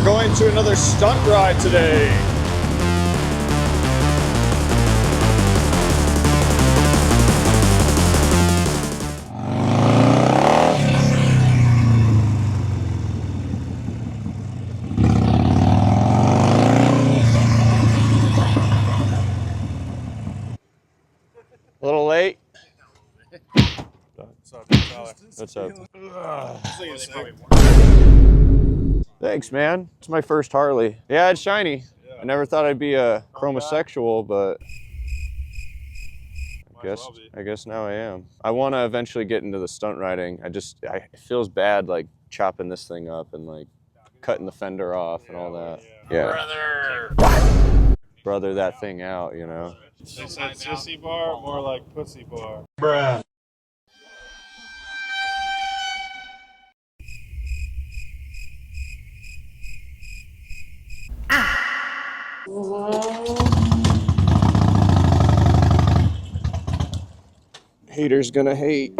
We're going to another stunt ride today. A little late. What's up, Tyler? What's up? This thing is sick. Thanks, man. It's my first Harley. Yeah, it's shiny. I never thought I'd be a chromosexual, but I guess now I am. I want to eventually get into the stunt riding. It feels bad like chopping this thing up and like cutting the fender off and all that. Yeah. Brother that thing out, you know. They said sissy bar, more like pussy bar. Bruh. Haters gonna hate.